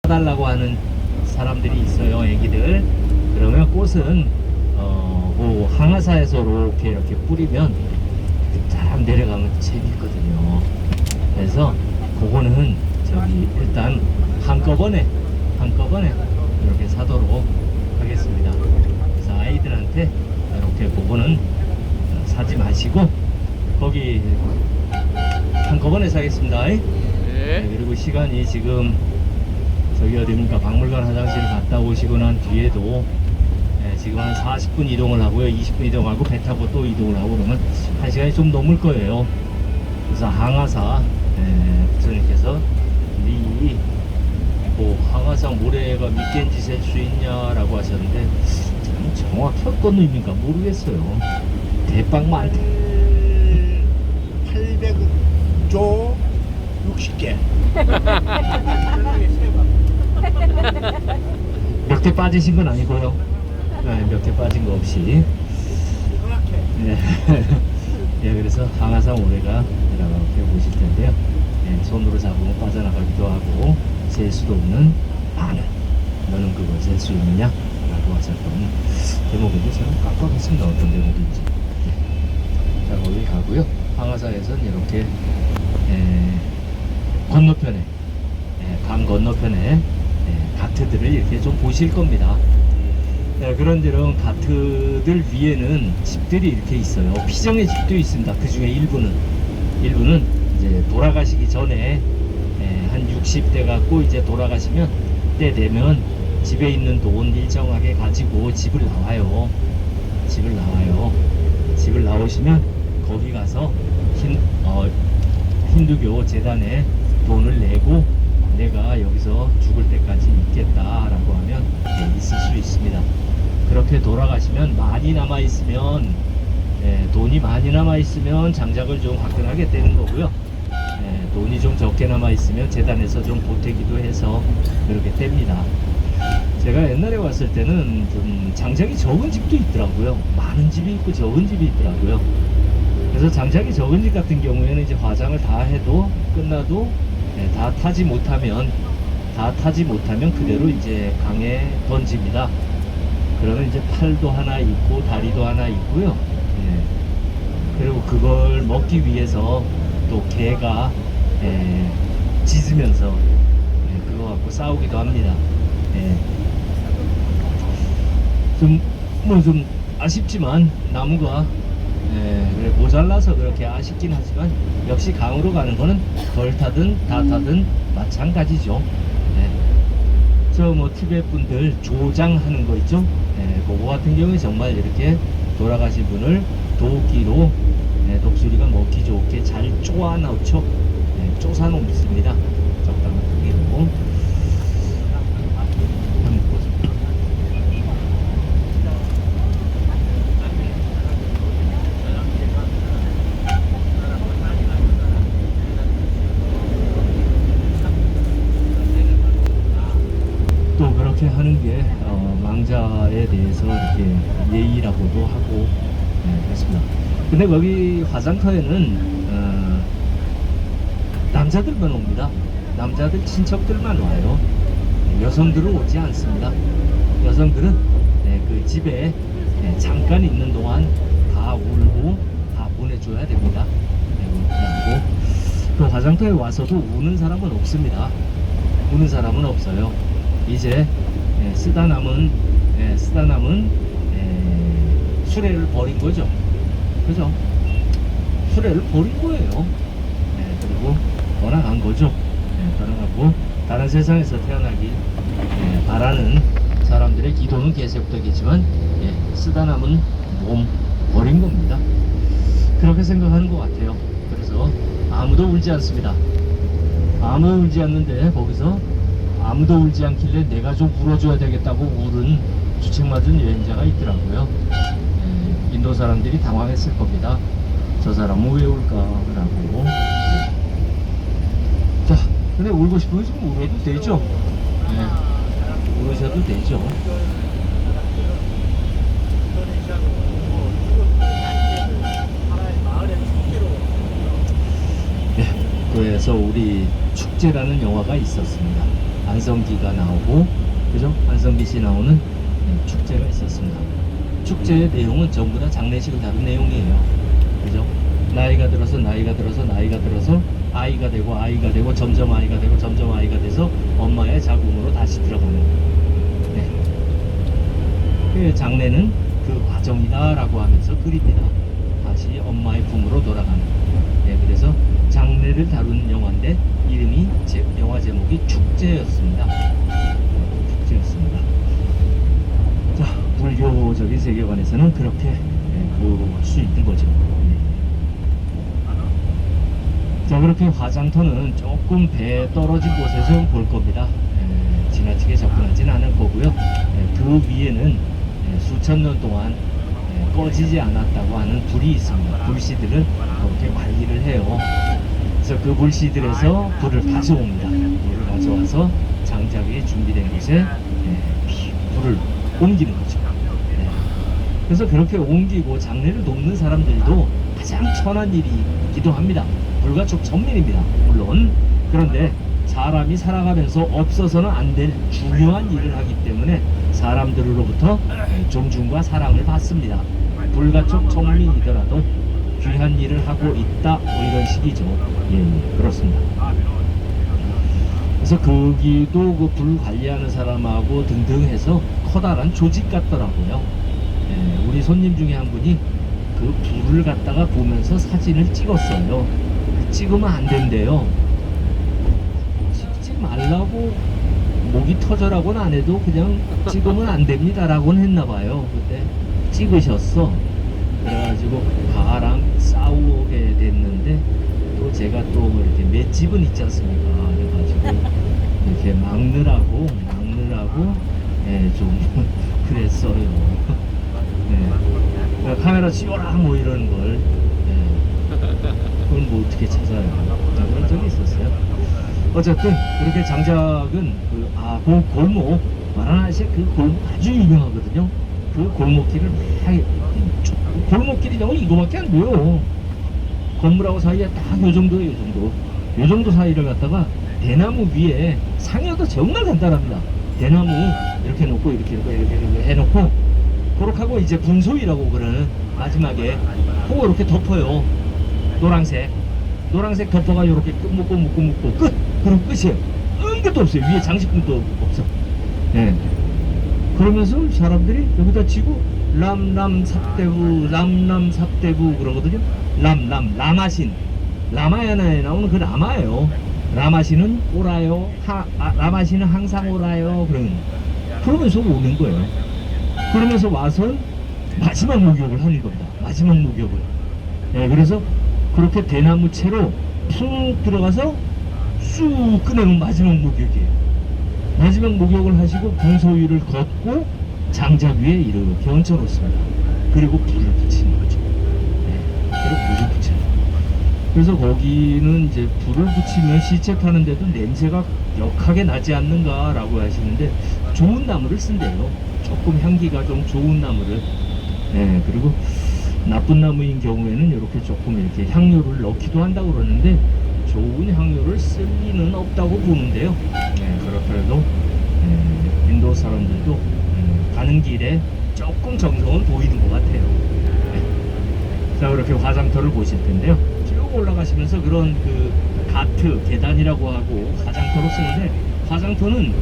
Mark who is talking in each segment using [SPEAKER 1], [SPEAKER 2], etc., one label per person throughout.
[SPEAKER 1] 달라고 하는 사람들이 있어요, 애기들. 그러면 꽃은 그 항아사에서 이렇게 뿌리면 쫙 내려가면 재밌거든요. 그래서 그거는 저기 일단 한꺼번에 이렇게 사도록 하겠습니다. 그래서 아이들한테 이렇게 그거는 사지 마시고 거기 한꺼번에 사겠습니다. 네. 그리고 시간이 지금 저기 어디입니까? 박물관 화장실 갔다 오시고 난 뒤에도 지금 한 40분 이동을 하고요. 20분 이동하고 배 타고 또 이동을 하고 그러면 1시간이 좀 넘을 거예요. 그래서 항아사 부처님께서 이 항아사 모래가 밑겐지 셀 수 있냐라고 하셨는데 참 정확히 어떤 의미인가 모르겠어요. 대빵 많대.
[SPEAKER 2] 800조 60개.
[SPEAKER 1] 몇 개 빠지신 건 아니고요. 몇 개 빠진 거 없이. 네. 예, 그래서 항아사 모래가 이렇게 보실 텐데요. 손으로 잡으면 빠져나가기도 하고 셀 수도 없는 바늘. 너는 그걸 셀 수 있느냐? 라고 하셨던 대목인데 저는 깜빡했습니다. 어떤 대목인지. 자, 거기 가고요. 항아사에서는 이렇게 건너편에 강 건너편에 가트들을 이렇게 좀 보실 겁니다. 그런저런 가트들 위에는 집들이 이렇게 있어요. 피정의 집도 있습니다. 그 중에 일부는 이제 돌아가시기 전에 한 60대 갖고 이제 돌아가시면 때 되면 집에 있는 돈 일정하게 가지고 집을 나와요. 집을 나오시면 거기 가서 힌두교 재단에 돈을 내고 내가 여기서 죽을 때까지 있겠다라고 하면 있을 수 있습니다. 그렇게 돌아가시면 많이 남아있으면 돈이 많이 남아있으면 장작을 좀 화끈하게 떼는 거고요. 돈이 좀 적게 남아있으면 재단에서 좀 보태기도 해서 그렇게 뗍니다. 제가 옛날에 왔을 때는 좀 장작이 적은 집도 있더라고요. 많은 집이 있고 적은 집이 있더라고요. 그래서 장작이 적은 집 같은 경우에는 이제 화장을 다 해도 끝나도 다 타지 못하면 그대로 이제 강에 던집니다. 그러면 이제 팔도 하나 있고 다리도 하나 있고요. 그리고 그걸 먹기 위해서 또 개가 짖으면서 그거 갖고 싸우기도 합니다. 좀 아쉽지만 나무가 그래 모자라서 그렇게 아쉽긴 하지만 역시 강으로 가는 거는 덜 타든 다 타든 마찬가지죠. 저 뭐 티베트 분들 조장하는 거 있죠. 그거 같은 경우에 정말 이렇게 돌아가신 분을 도끼로 독수리가 먹기 좋게 잘 쪼아 넣죠. 쪼사 놓습니다. 적당한 크기로. 또 그렇게 하는 게 망자에 대해서 이렇게 예의라고도 하고 그렇습니다. 근데 거기 화장터에는 남자들만 옵니다. 남자들 친척들만 와요. 여성들은 오지 않습니다. 여성들은 그 집에 잠깐 있는 동안 다 울고 다 보내줘야 됩니다. 그리고 그 화장터에 와서도 우는 사람은 없습니다. 우는 사람은 없어요. 이제 쓰다 남은 수레를 버린 거죠. 그죠? 수레를 버린 거예요. 그리고 떠나간 거죠. 떠나가고 다른 세상에서 태어나길 바라는 사람들의 기도는 계속되겠지만 쓰다 남은 몸 버린 겁니다. 그렇게 생각하는 것 같아요. 그래서 아무도 울지 않습니다. 아무도 울지 않는데 거기서 아무도 울지 않길래 내가 좀 울어줘야 되겠다고 울은 주책맞은 여행자가 있더라고요. 인도 사람들이 당황했을 겁니다. 저 사람은 왜 울까라고. 자, 근데 울고 싶으면 좀 울어도 되죠. 울으셔도 되죠. 그래서 우리 축제라는 영화가 있었습니다. 안성기가 나오고, 그죠? 안성기 씨 나오는 축제가 있었습니다. 축제의 내용은 전부 다 장례식을 다룬 내용이에요. 그죠? 나이가 들어서 아이가 되고 점점 아이가 되고 점점 아이가 돼서 엄마의 자궁으로 다시 들어가는. 네. 그 장례는 그 과정이다라고 하면서 그립니다. 다시 엄마의 품으로 돌아가는. 네, 그래서 장례를 다룬 영화인데 이름이 영화 제목이 축제였습니다. 축제였습니다. 자, 불교적인 세계관에서는 그렇게 볼 수 있는 거죠. 자, 그렇게 화장터는 조금 배 떨어진 곳에서 볼 겁니다. 지나치게 접근하지는 않을 거고요. 그 위에는 수천 년 동안 꺼지지 않았다고 하는 불이 있습니다. 불씨들을 그렇게 관리를 해요. 그래서 그 불씨들에서 불을 가져옵니다. 불을 가져와서 장작이 준비된 곳에 불을 옮기는 거죠. 그래서 그렇게 옮기고 장례를 돕는 사람들도 가장 천한 일이기도 합니다. 불가촉 전민입니다. 물론. 그런데 사람이 살아가면서 없어서는 안 될 중요한 일을 하기 때문에 사람들로부터 존중과 사랑을 받습니다. 불가촉 전민이더라도 귀한 일을 하고 있다, 뭐 이런 식이죠. 예, 그렇습니다. 그래서 거기도 그 불 관리하는 사람하고 등등 해서 커다란 조직 같더라고요. 우리 손님 중에 한 분이 그 불을 갖다가 보면서 사진을 찍었어요. 찍으면 안 된대요. 찍지 말라고 목이 터져라고는 안 해도 그냥 찍으면 안 됩니다 라고는 했나봐요. 근데 찍으셨어. 그래가지고 가랑 싸우게 됐는데, 또 제가 또 이렇게 맷집은 있지 않습니까? 그래가지고 이렇게 막느라고 좀 그랬어요. 카메라 치워라 뭐 이런 걸. 그건 뭐 어떻게 찾아요. 자, 그런 적이 있었어요. 어쨌든 그렇게 장작은 그 골목, 와라나시 그 골목 아주 유명하거든요. 그 골목길을 막 골목길이 너무 이거밖에 안 돼요. 건물하고 사이에 딱 요 정도예요. 요 정도 사이를 갖다가 대나무 위에 상여도 정말 간단합니다. 대나무 이렇게 놓고 이렇게 해놓고 그렇게 하고 이제 분소이라고 그러는 마지막에 그거 이렇게 덮어요. 노란색 덮어가 이렇게 묶고 끝. 그럼 끝이에요. 아무것도 없어요. 위에 장식품도 없어. 예. 그러면서 사람들이 여기다 치고 람람삽대부 그러거든요. 라마신, 라마야나에 나오는 그 라마예요. 라마신은 오라요. 라마신은 항상 오라요. 그러면서 오는 거예요. 그러면서 와서 마지막 목욕을 하는 겁니다. 마지막 목욕을. 예, 그래서 그렇게 대나무 채로 푹 들어가서 쑥 꺼내면 마지막 목욕이에요. 마지막 목욕을 하시고 분소 위를 걷고 장작 위에 이렇게 얹혀 놓습니다. 그리고 불을 붙이는 거죠. 네, 그리고 불을 붙여요. 그래서 거기는 이제 불을 붙이면 시체 타는데도 냄새가 역하게 나지 않는가라고 하시는데, 좋은 나무를 쓴대요. 조금 향기가 좀 좋은 나무를. 네, 그리고 나쁜 나무인 경우에는 이렇게 조금 이렇게 향료를 넣기도 한다고 그러는데, 좋은 향료를 쓸 리는 없다고 보는데요. 네, 그렇더라도 인도 사람들도 가는 길에 조금 정성은 보이는 것 같아요. 네. 자, 그렇게 화장터를 보실 텐데요. 쭉 올라가시면서 그런 그 가트, 계단이라고 하고 화장터로 쓰는데, 화장터는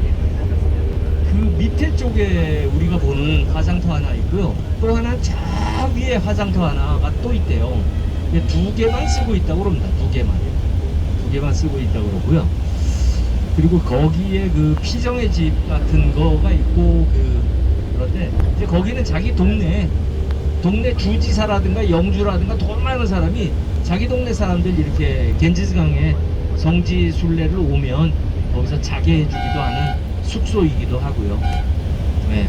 [SPEAKER 1] 그 밑에 쪽에 우리가 보는 화장터 하나 있고요. 또 하나 저 위에 화장터 하나가 또 있대요. 근데 두 개만 쓰고 있다고 그럽니다. 두 개만 쓰고 있다고 그러고요. 그리고 거기에 그 피정의 집 같은 거가 있고 그런데 이제 거기는 자기 동네 주지사라든가 영주라든가 돈 많은 사람이 자기 동네 사람들 이렇게 겐지스강에 성지 순례를 오면 거기서 자게 해주기도 하는 숙소이기도 하고요. 네.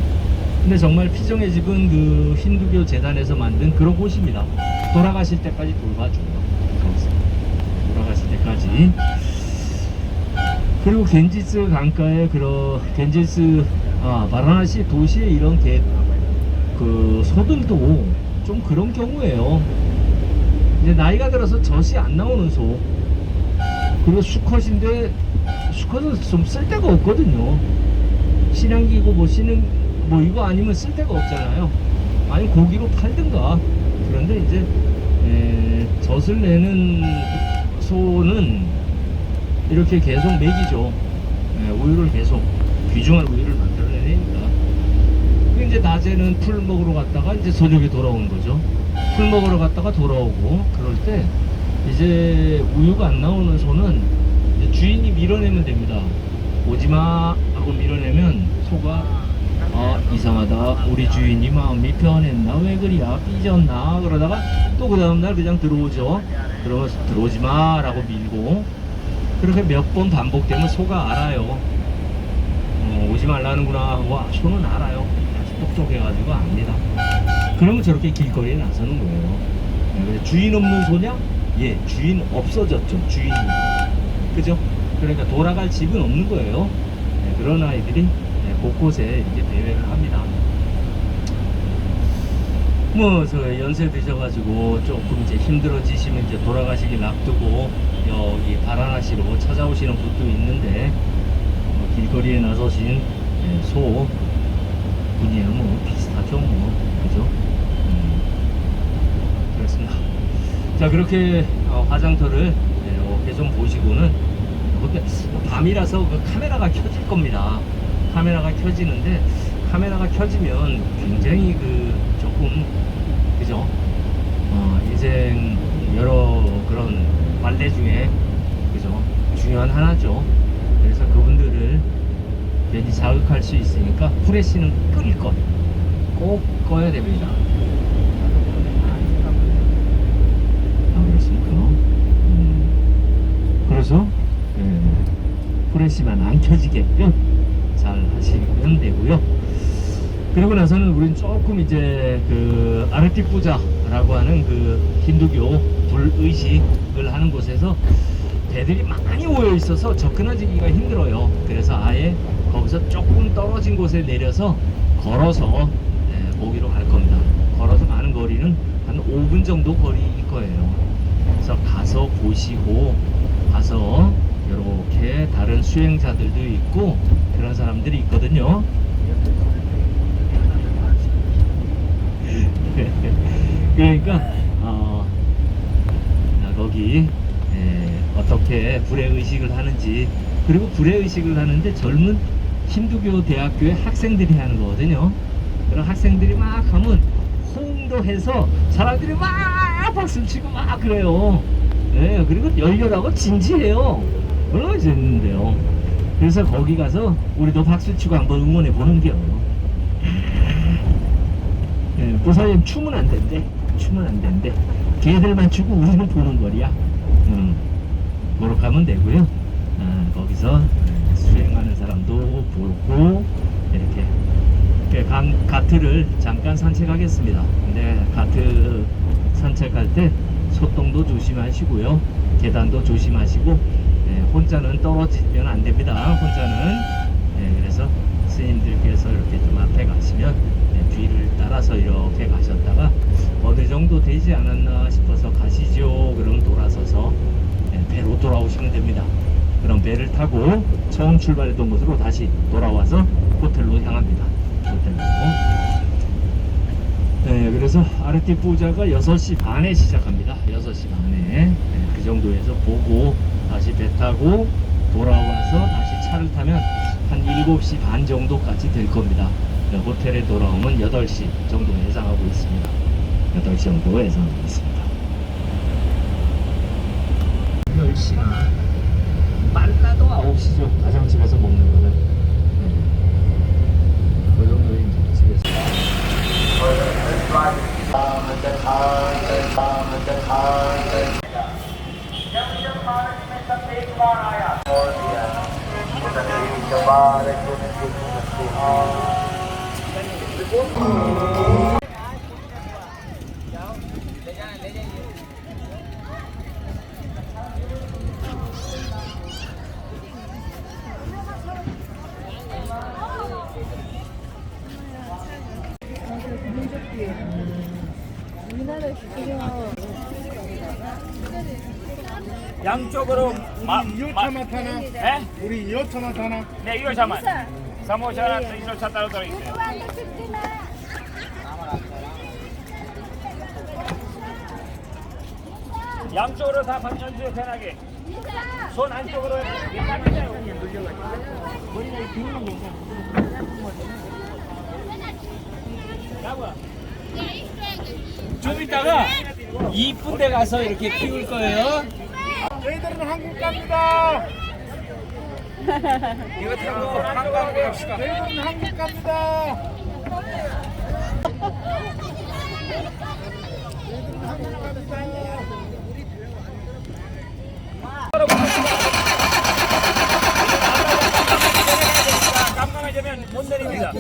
[SPEAKER 1] 근데 정말 피정의 집은 그 힌두교 재단에서 만든 그런 곳입니다. 돌아가실 때까지 돌봐줘요. 거기서 돌아가실 때까지. 그리고 겐지스 강가에 바라나시 도시에 이런 그 소들도 좀 그런 경우에요. 이제 나이가 들어서 젖이 안 나오는 소, 그리고 수컷인데 수컷은 좀 쓸데가 없거든요. 신양기고 뭐 뭐 이거 아니면 쓸데가 없잖아요. 아니 고기로 팔든가. 그런데 이제 젖을 내는 소는 이렇게 계속 먹이죠. 우유를 계속 귀중한 우유를 만들어내니까. 이제 낮에는 풀 먹으러 갔다가 이제 저녁에 돌아오는 거죠. 풀 먹으러 갔다가 돌아오고. 그럴 때 이제 우유가 안 나오는 소는 이제 주인이 밀어내면 됩니다. 오지마 하고 밀어내면 소가 이상하다, 우리 주인이 마음이 변했나, 왜 그리야, 삐졌나, 그러다가 또 그 다음날 그냥 들어오죠. 그러면 들어오지마 라고 밀고, 그렇게 몇 번 반복되면 소가 알아요. 오지 말라는구나. 와, 소는 알아요. 아주 똑똑해가지고 압니다. 그러면 저렇게 길거리에 나서는 거예요. 그래서 주인 없는 소냐? 예, 주인 없어졌죠. 주인이. 그죠? 그러니까 돌아갈 집은 없는 거예요. 그런 아이들이 곳곳에 이렇게 대회를 합니다. 뭐, 연세 드셔가지고 조금 이제 힘들어지시면 이제 돌아가시길 앞두고 여기 바라나시로 찾아오시는 분도 있는데, 길거리에 나서신 소 분이야 뭐 비슷하죠, 뭐. 그죠? 그렇습니다. 자, 그렇게 화장터를 이렇게 좀 보시고는, 근데 밤이라서 그 카메라가 켜질 겁니다. 카메라가 켜지는데, 카메라가 켜지면 굉장히 조금, 그죠? 인생 여러 그런 관례 중에, 그죠? 중요한 하나죠. 그래서 그분들을 괜히 자극할 수 있으니까 후레쉬는 끌 것, 꼭 꺼야 됩니다. 그렇습니까? 그래서 후레쉬만 안 켜지게끔 잘 하시면 되고요. 그리고 나서는 우린 조금 이제 아르티푸자라고 하는 힌두교 불의식을 하는 곳에서 배들이 많이 모여 있어서 접근하기가 힘들어요. 그래서 아예 거기서 조금 떨어진 곳에 내려서 걸어서 거기로 갈 겁니다. 걸어서 가는 거리는 한 5분 정도 거리일 거예요. 그래서 가서 보시고, 가서 이렇게 다른 수행자들도 있고 그런 사람들이 있거든요. 그러니까 거기 어떻게 불의의식을 하는지, 그리고 불의의식을 하는데 젊은 힌두교 대학교의 학생들이 하는 거거든요. 그런 학생들이 막 하면 호응도 해서 사람들이 막 박수를 치고 막 그래요. 네, 그리고 열렬하고 진지해요. 얼마나 재밌는데요. 그래서 거기 가서 우리도 박수치고 한번 응원해 보는겨. 그 사이엔 춤은 안 된대. 춤은 안 된대. 걔들만 추고 우리는 보는 거리야. 그렇게 하면 되고요. 거기서 수행하는 사람도 보고 이렇게 가트를 잠깐 산책하겠습니다. 근데 가트 산책할 때 소똥도 조심하시고요, 계단도 조심하시고, 혼자는 떨어지면 안 됩니다. 혼자는. 그래서 스님들께서 이렇게 좀 앞에 가시면 뒤를 따라서 이렇게 가셨다가 어느 정도 되지 않았나 싶어서 가시죠. 그럼 돌아서서 배로 돌아오시면 됩니다. 그럼 배를 타고 처음 출발했던 곳으로 다시 돌아와서 호텔로 향합니다. 호텔로. 그래서 아르티푸자가 6시 반에 시작합니다. 6시 반에. 그 정도에서 보고 다시 배 타고 돌아와서 다시 차를 타면 한 7시 반 정도까지 될 겁니다. 호텔에 돌아오면 8시 정도 예상하고 있습니다. 8시 정도 예상하고 있습니다. 10시나 빨라도 9시죠. 가정집에서 먹는 거는. 그 정도의 집에서.
[SPEAKER 3] 양쪽으로
[SPEAKER 2] 우리 2호차만 타나?
[SPEAKER 3] 예?
[SPEAKER 2] 우리 2호차만 타나?
[SPEAKER 3] 네, 2호차만. 3호차랑 1호차 따로 들어있어요. 양쪽으로 다 방전주에 편하게. 손 안쪽으로
[SPEAKER 1] 좀 이따가 이쁜 데 가서 이렇게 키울 거예요.
[SPEAKER 2] 저희들은 한국 갑니다.
[SPEAKER 3] 이거 타고 한강으로 갑시다.
[SPEAKER 2] 저희들은 한국 갑니다. 저희들은 한국 갑니다.
[SPEAKER 3] 깜깜해지면 못 내립니다.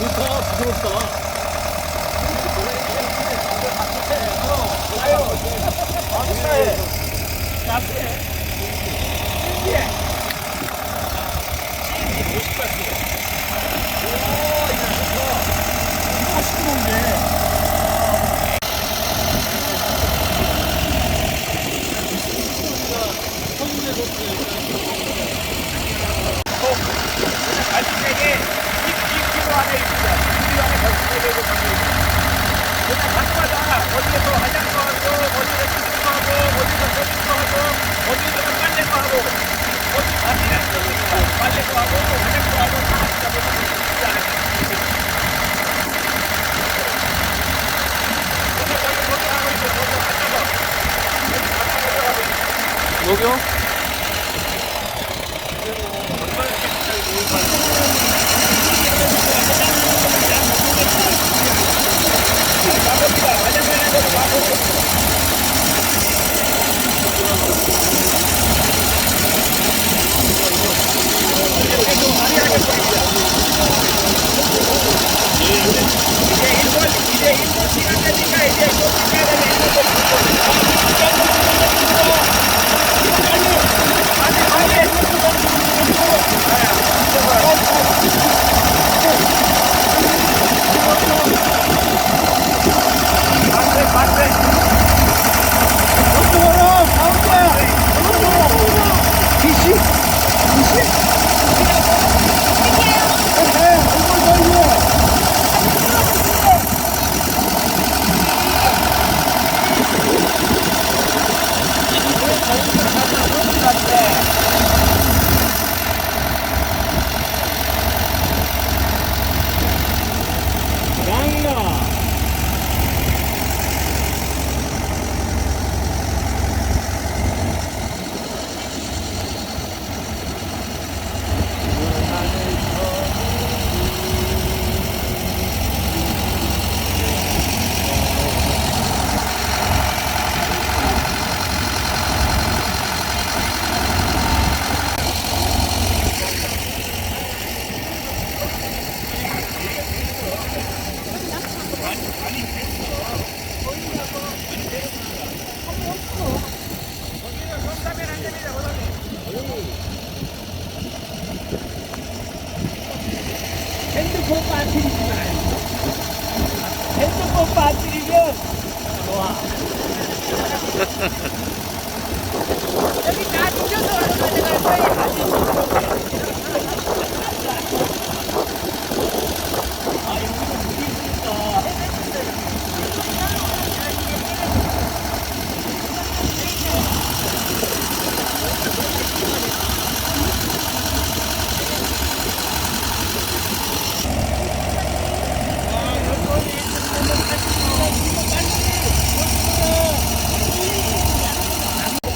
[SPEAKER 1] 좋다, 부드럽다.
[SPEAKER 3] 갈색에 2kg 안에 있습니다. 2kg 안에 걸쳐내고 그냥 갖고가다가 어디에서 화장도 하고, 어디에서 씻기도 하고, 어디에서 소식도 하고, 어디에서 빨래도 하고, 어디 빨래도 하고, 화장도 하고, 다 하시다 보면 쉽지 않아요. 거기 하고 있고, 거기 앉아서.
[SPEAKER 1] 여기요?
[SPEAKER 3] 이제 일본 시간 되니까 이제 또 가야 되네.
[SPEAKER 1] 핸드폰 배터리지만 핸드폰 배터리면
[SPEAKER 4] 여기 다 뒤져서 올라가는 거야.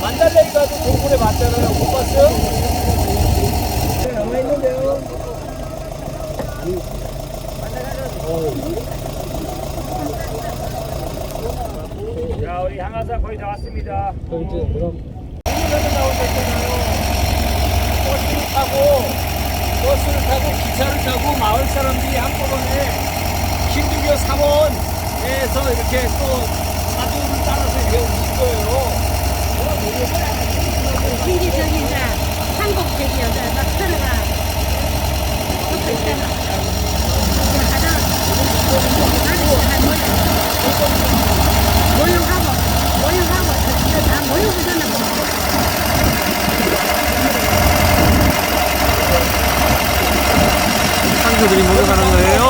[SPEAKER 1] 만달레이 가도 동굴에 봤잖아요. 못 봤어요? 네, 남아 있는데요.
[SPEAKER 3] 자, 우리 향하사 거의 다 왔습니다.
[SPEAKER 1] 그럼
[SPEAKER 3] 나온 데 있잖아요.
[SPEAKER 1] 버스를 타고 기차를 타고 마을 사람들이 한꺼번에 신두교 삼원에서 이렇게 또 사도를 따라서 이렇게 오신 거예요.
[SPEAKER 4] 신기적인 한국적이어서 막 들어가. 있잖아. 모욕하고 다 모욕하잖아.
[SPEAKER 5] 상주들이 모여가는 거예요?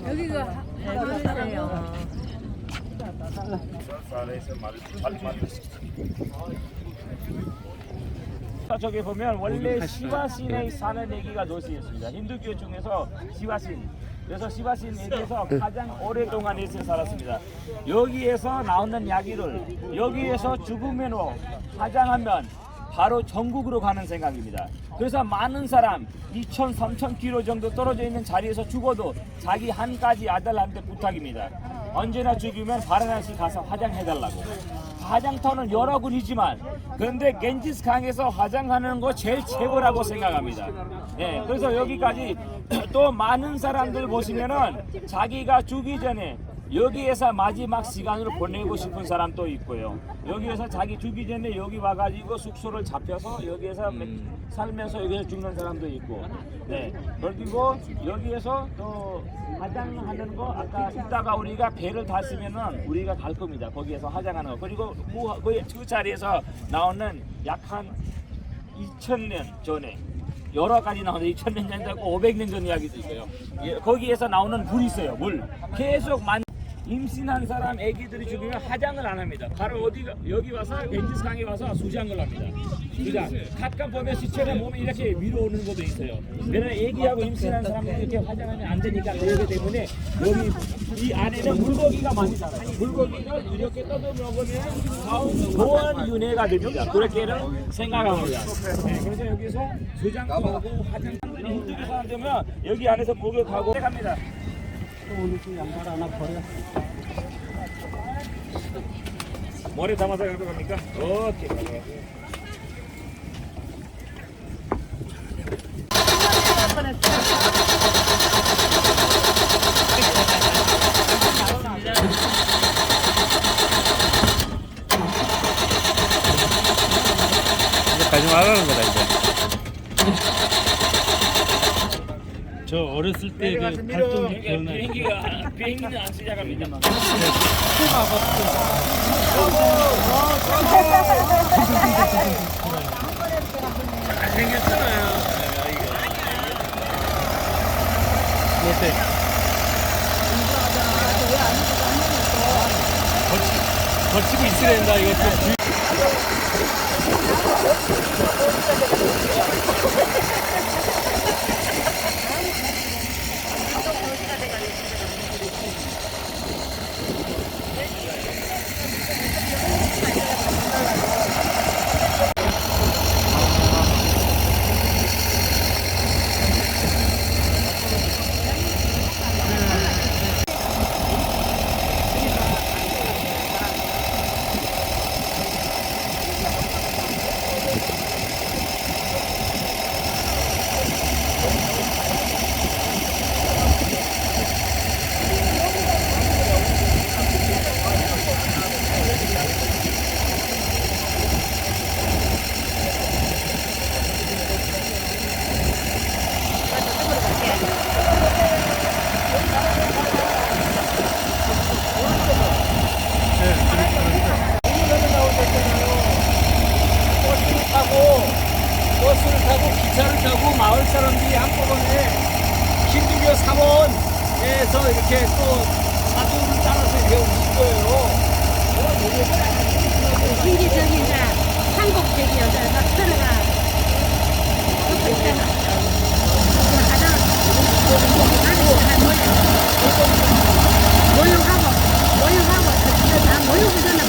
[SPEAKER 4] 여기가 하늘이에요.
[SPEAKER 3] 저기 보면 원래 시바신에 사는 애기가 노시였습니다. 힌두교 중에서 시바신. 그래서 시바신 애기에서 가장 오랫동안 에서 살았습니다. 여기에서 나오는 야기를 여기에서 죽으면 화장하면 바로 전국으로 가는 생각입니다. 그래서 많은 사람 2,000, 3,000km 정도 떨어져 있는 자리에서 죽어도 자기 한 가지 아들한테 부탁입니다. 언제나 죽으면 바라나시 가서 화장해달라고. 화장터는 여러 군이지만 그런데 겐지스강에서 화장하는 거 제일 최고라고 생각합니다. 예, 그래서 여기까지 또 많은 사람들 보시면은 자기가 죽기 전에 여기에서 마지막 시간을 보내고 싶은 사람도 있고요. 여기에서 자기 죽기 전에 여기 와가지고 숙소를 잡혀서 여기에서 살면서 여기서 죽는 사람도 있고. 네. 그리고 여기에서 또 화장하는 거 아까 이따가 우리가 배를 탔으면은 우리가 갈 겁니다. 거기에서 화장하는 거. 그리고 그 자리에서 나오는 약 한 2000년 전에 여러 가지 나오는데 2000년 전이고 500년 전 이야기도 있어요. 예, 거기에서 나오는 물이 있어요. 물. 계속 임신한 사람 애기들이 죽으면 화장을 안 합니다. 바로 어디가 여기 와서 겐지스강에 와서 수장을 합니다. 수장. 가끔 보면 시체가 몸이 이렇게 위로 오는 것도 있어요. 왜냐면 애기하고 임신한 사람들이 이렇게 화장하면 안 되니까 그러기 때문에 여기 이 안에는 물고기가 많이 살아요. 물고기는 이렇게 떠서 먹으면 좋은 윤회가 됩니다. 그렇게는 생각합니다. 네, 그래서 여기서 수장도 하고 화장들이 힌두교 사람들면 여기 안에서 목욕하고 갑니다.
[SPEAKER 5] 오늘 그 양말 하나 버려.
[SPEAKER 3] 머리 담아서 가져갑니까? 오케이, 가져가세요.
[SPEAKER 5] 이제 가지 말라는 거다 이제. 저 어렸을 때 그 활동 기억나요?
[SPEAKER 3] 비행기는 안 시작합니다.
[SPEAKER 5] 생겼잖아요. 어때? 거치고 있어야 된다 이거.
[SPEAKER 3] 버스를 타고 기차를 타고 마을 사람들이 한꺼번에 힌두교 사원에서 이렇게 또 사도를 따라서 이렇게 오신 거예요.
[SPEAKER 4] 신기 저기 이제 한국 저기 여자 막 들어가 그거 있잖아. 모욕하고 다 모욕하잖아.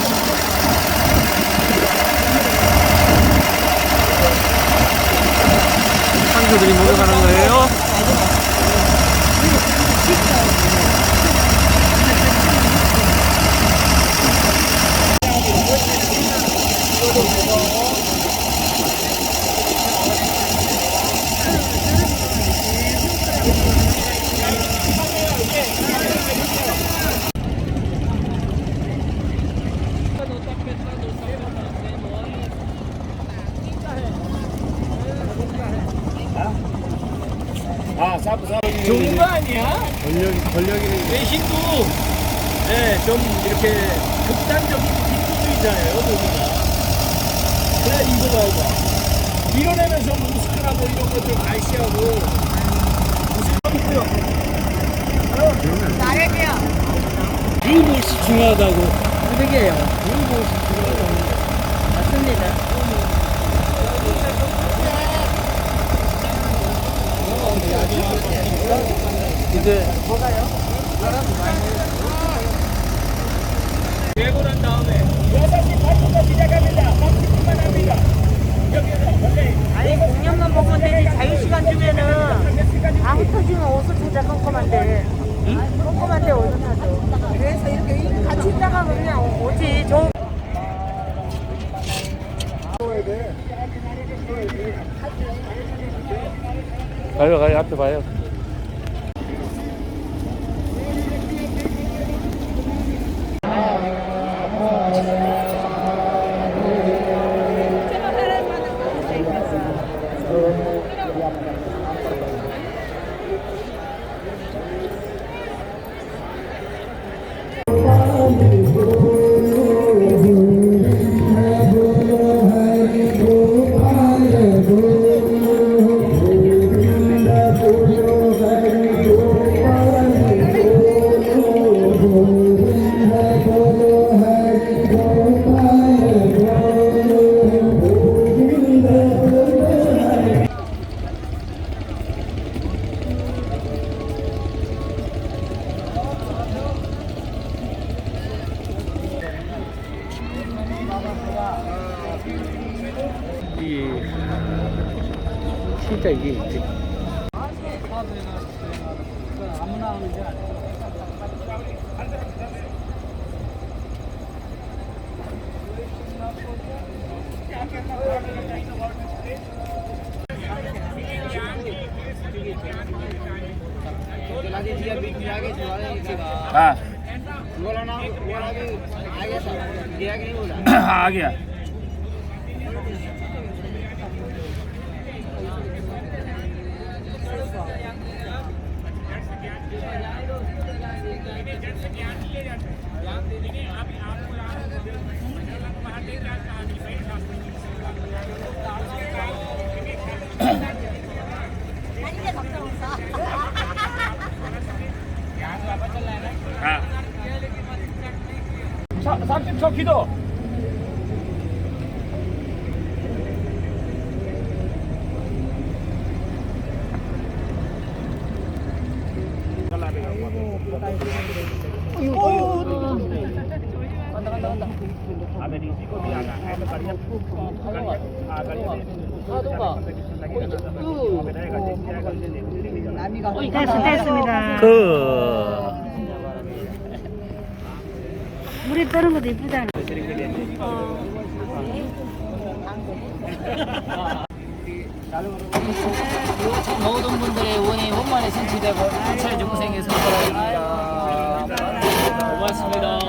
[SPEAKER 5] 상주들이 모여가는 거예요?
[SPEAKER 3] 좋은 거 아니야?
[SPEAKER 5] 권력이는
[SPEAKER 3] 외신도 네, 좀 이렇게 극단적인 민주주의자예요, 우리가. 그래, 이거 봐, 이거. 밀어내면서 무스크라고 이런 것들 발시하고.
[SPEAKER 5] 무엇이 중요하다고.
[SPEAKER 4] 그러게요. 맞습니다.
[SPEAKER 5] 이제
[SPEAKER 3] 되고 난 다음에 6시 8분부터 시작합니다. 30분만 합니다. 여기서 원래
[SPEAKER 6] 아니 공연만 보면 되지 자유시간 주면은 안 터지면 옷을 찾아 꼼꼼한데 꼼꼼한데 옷을 찾아 그래서 이렇게 같이 있다가 그냥 오지 좀
[SPEAKER 5] 가요 앞에 봐요. 진짜 이게
[SPEAKER 3] 아, आ गया 아. 30초 기도.
[SPEAKER 4] 됐습니다. 물에 떠는 것도 이쁘잖아.
[SPEAKER 7] 모든 분들의 원이 원만히 성취되고 일체 중생의 성불합니다. 고맙습니다.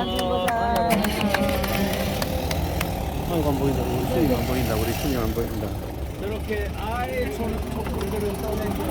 [SPEAKER 5] 아이고 안 보인다. 우리 순이가 안 보인다. 우리 순이가 안 보인다.
[SPEAKER 3] 이렇게 아예 손들을 떠내고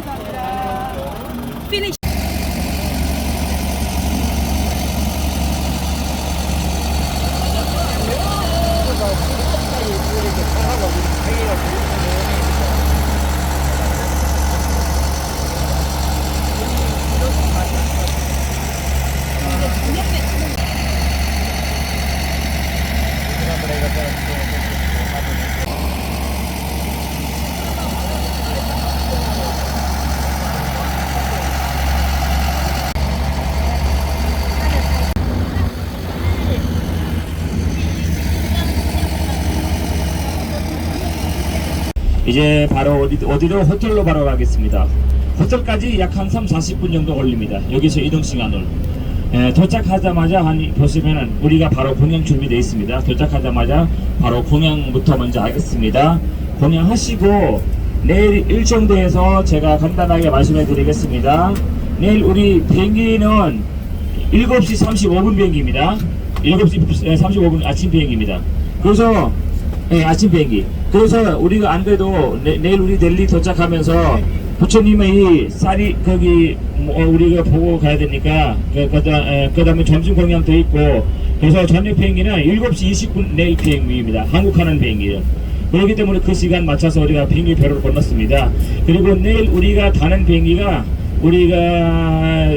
[SPEAKER 1] 이제 바로 어디로 호텔로 바로 가겠습니다. 호텔까지 약 한 30-40분 정도 걸립니다. 여기서 이동 시간을 도착하자마자 보시면은 우리가 바로 공양 준비되어 있습니다. 도착하자마자 바로 공양부터 먼저 하겠습니다. 공양하시고 내일 일정대에서 제가 간단하게 말씀해 드리겠습니다. 내일 우리 비행기는 7시 35분 비행기입니다. 7시 35분 아침 비행기입니다. 그래서 아침 비행기. 그래서 우리가 안 그래도 내일 우리 델리 도착하면서
[SPEAKER 3] 부처님의 쌀이 거기 우리가 보고 가야 되니까 그다음에 점심 공양 돼 있고 그래서 저녁 비행기는 7시 20분 내일 비행기입니다. 한국하는 비행기예요. 그렇기 때문에 그 시간 맞춰서 우리가 비행기 배로를 건넜습니다. 그리고 내일 우리가 타는 비행기가 우리가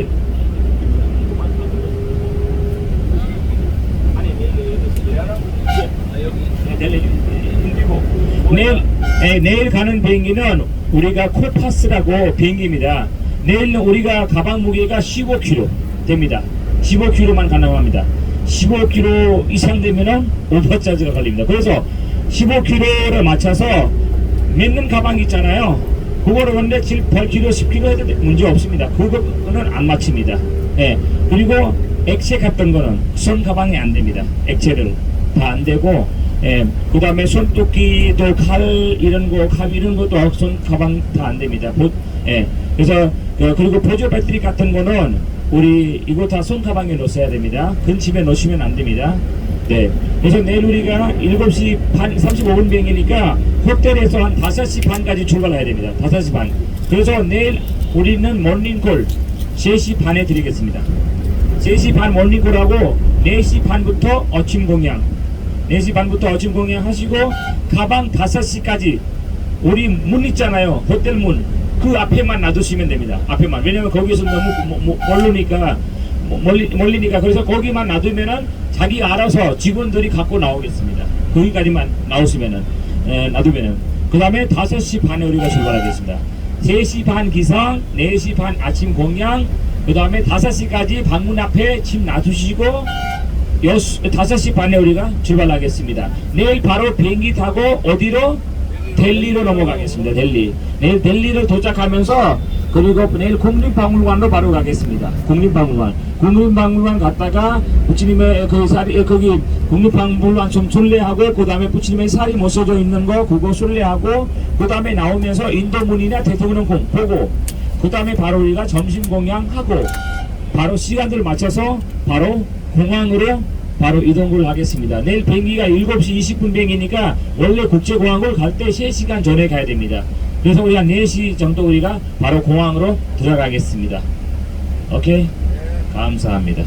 [SPEAKER 3] 내일 가는 비행기는 우리가 코파스라고 비행기입니다. 내일은 우리가 가방 무게가 15kg 됩니다. 15kg만 가능합니다. 15kg 이상 되면은 오버차지가 걸립니다. 그래서 15kg를 맞춰서 맨는 가방 있잖아요. 그거를 근데 8kg, 10kg 해도 문제 없습니다. 그거는 안 맞춥니다. 예. 그리고 액체 같은 거는 손 가방이 안 됩니다. 액체를 다 안 되고, 예. 그 다음에 손톱기도 칼 이런 것도 손 가방 다 안 됩니다. 예. 그래서 그리고 보조 배터리 같은 거는 우리 이거 다 손 가방에 넣어야 됩니다. 근집에 넣으시면 안 됩니다. 네. 그래서 내일 우리가 7시 반 35분 비행이니까 호텔에서 한 5시 반까지 출발해야 됩니다. 5시 반. 그래서 내일 우리는 모닝콜 3시 반에 드리겠습니다. 3시 반 모닝콜하고 4시 반부터 어침 공양 4시 반부터 어침 공양 하시고 가방 5시까지 우리 문 있잖아요. 호텔 문. 그 앞에만 놔두시면 됩니다. 앞에만. 왜냐면 거기서 너무 멀리니까 그래서 거기만 놔두면은 자기 알아서 직원들이 갖고 나오겠습니다. 거기까지만 나오시면은 놔두면은 그 다음에 5시 반에 우리가 출발하겠습니다. 3시 반 기상, 4시 반 아침 공양, 그 다음에 5시까지 방문 앞에 짐 놔두시고 5시 반에 우리가 출발하겠습니다. 내일 바로 비행기 타고 어디로? 델리로 넘어가겠습니다. 델리. 내일 델리를 도착하면서 그리고 내일 국립박물관으로 바로 가겠습니다. 국립박물관 갔다가 부처님의 그 살이 거기 국립박물관 좀 순례하고 그 다음에 부처님의 살이 모셔져 있는 거 그거 순례하고 그 다음에 나오면서 인도문이나 대통령궁 보고 그 다음에 바로 우리가 점심 공양하고 바로 시간들을 맞춰서 바로 공항으로 바로 이동을 하겠습니다. 내일 비행기가 7시 20분 비행이니까 원래 국제공항을 갈 때 3시간 전에 가야 됩니다. 그래서 우리가 4시 정도 우리가 바로 공항으로 들어가겠습니다. 오케이? 감사합니다.